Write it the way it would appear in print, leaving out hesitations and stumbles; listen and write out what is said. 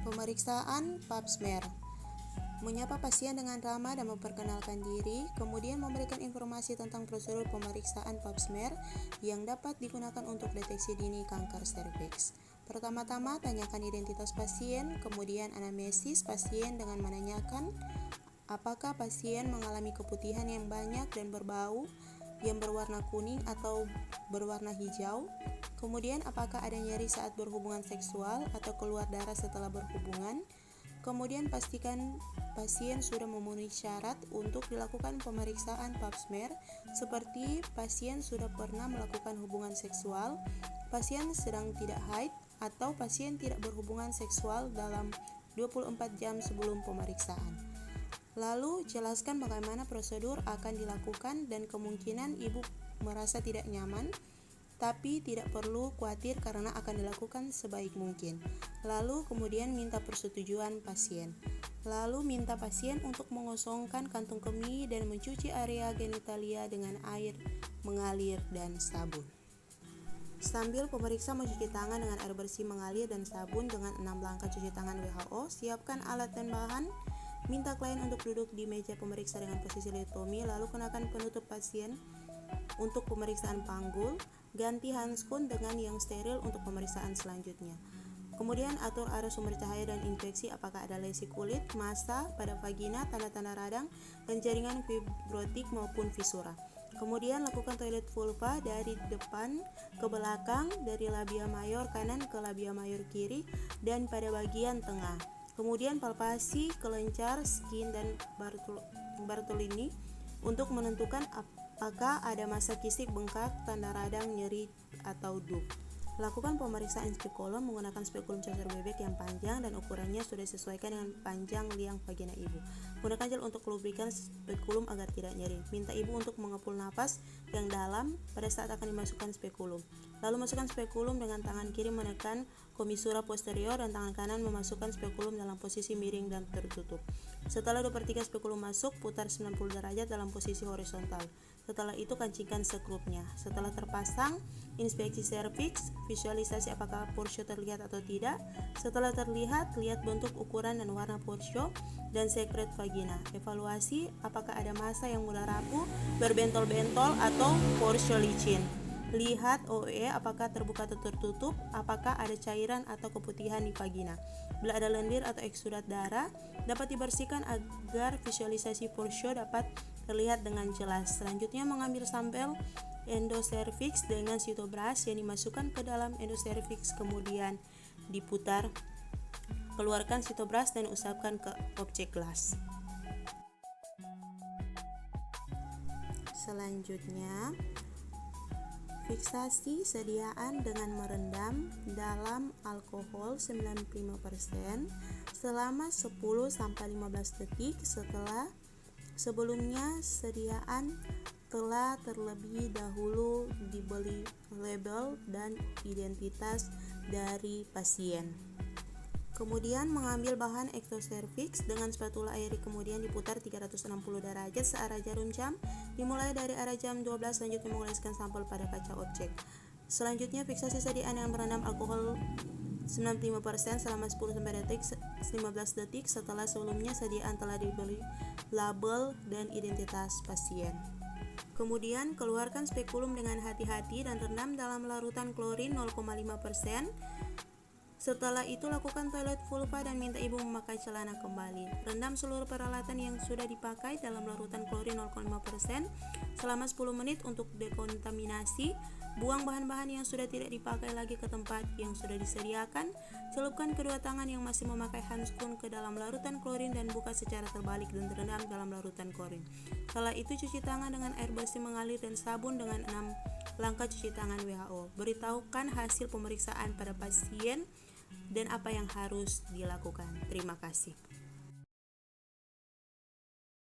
Pemeriksaan pap smear. Menyapa pasien dengan ramah dan memperkenalkan diri, kemudian memberikan informasi tentang prosedur pemeriksaan pap smear yang dapat digunakan untuk deteksi dini kanker serviks. Pertama-tama, tanyakan identitas pasien, kemudian anamnesis pasien dengan menanyakan apakah pasien mengalami keputihan yang banyak dan berbau, yang berwarna kuning atau berwarna hijau. Kemudian, apakah ada nyeri saat berhubungan seksual atau keluar darah setelah berhubungan. Kemudian, pastikan pasien sudah memenuhi syarat untuk dilakukan pemeriksaan pap smear, seperti pasien sudah pernah melakukan hubungan seksual, pasien sedang tidak haid, atau pasien tidak berhubungan seksual dalam 24 jam sebelum pemeriksaan. Lalu, jelaskan bagaimana prosedur akan dilakukan dan kemungkinan ibu merasa tidak nyaman, tapi tidak perlu khawatir karena akan dilakukan sebaik mungkin. Lalu kemudian minta persetujuan pasien. Lalu minta pasien untuk mengosongkan kantung kemih dan mencuci area genitalia dengan air mengalir dan sabun. Sambil pemeriksa mencuci tangan dengan air bersih mengalir dan sabun dengan 6 langkah cuci tangan WHO, siapkan alat dan bahan. Minta klien untuk duduk di meja pemeriksa dengan posisi litomi, lalu kenakan penutup pasien untuk pemeriksaan panggul. Ganti handskun dengan yang steril untuk pemeriksaan selanjutnya. Kemudian atur arus sumber cahaya dan infeksi, apakah ada lesi kulit, massa pada vagina, tanda-tanda radang, dan jaringan fibrotik maupun visura. Kemudian lakukan toilet vulva dari depan ke belakang, dari labia mayor kanan ke labia mayor kiri, dan pada bagian tengah. Kemudian palpasi kelencar, skin, dan Bartolini untuk menentukan apakah ada massa kisik, bengkak, tanda radang, nyeri, atau DUP. Lakukan pemeriksaan spekulum menggunakan spekulum cacar bebek yang panjang dan ukurannya sudah disesuaikan dengan panjang liang vagina ibu. Gunakan gel untuk lubrikan spekulum agar tidak nyeri. Minta ibu untuk mengepul napas yang dalam pada saat akan dimasukkan spekulum. Lalu masukkan spekulum dengan tangan kiri menekan komisura posterior dan tangan kanan memasukkan spekulum dalam posisi miring dan tertutup. Setelah 2/3 spekulum masuk, putar 90 derajat dalam posisi horizontal. Setelah itu kancingkan sekrupnya. Setelah terpasang, inspeksi serviks, visualisasi apakah porsio terlihat atau tidak. Setelah terlihat, lihat bentuk, ukuran, dan warna porsio dan sekret vagina. Evaluasi apakah ada massa yang mudah rapuh, berbentol-bentol, atau porsio licin. Lihat OE apakah terbuka atau tertutup, apakah ada cairan atau keputihan di vagina. Bila ada lendir atau eksudat darah, dapat dibersihkan agar visualisasi porsio dapat terlihat dengan jelas. Selanjutnya mengambil sampel endocervix dengan sitobras yang dimasukkan ke dalam endocervix, kemudian diputar. Keluarkan sitobras dan usapkan ke objek gelas. Selanjutnya, fiksasi sediaan dengan merendam dalam alkohol 95% selama 10-15 detik sebelumnya sediaan telah terlebih dahulu dibeli label dan identitas dari pasien. Kemudian mengambil bahan ectocervix dengan spatula aeri, kemudian diputar 360 derajat searah jarum jam, dimulai dari arah jam 12, selanjutnya mengoleskan sampel pada kaca objek. Selanjutnya fiksasi sediaan yang berendam alkohol 95% selama 10-15 detik setelah sebelumnya sediaan telah dibeli label dan identitas pasien. Kemudian keluarkan spekulum dengan hati-hati dan rendam dalam larutan klorin 0,5%. Setelah itu lakukan toilet vulva dan minta ibu memakai celana kembali. Rendam seluruh peralatan yang sudah dipakai dalam larutan klorin 0,5% selama 10 menit untuk dekontaminasi. Buang bahan-bahan yang sudah tidak dipakai lagi ke tempat yang sudah disediakan. Celupkan kedua tangan yang masih memakai handskun ke dalam larutan klorin dan buka secara terbalik dan terendam dalam larutan klorin. Setelah itu cuci tangan dengan air bersih mengalir dan sabun dengan 6 langkah cuci tangan WHO. Beritahukan hasil pemeriksaan pada pasien dan apa yang harus dilakukan. Terima kasih.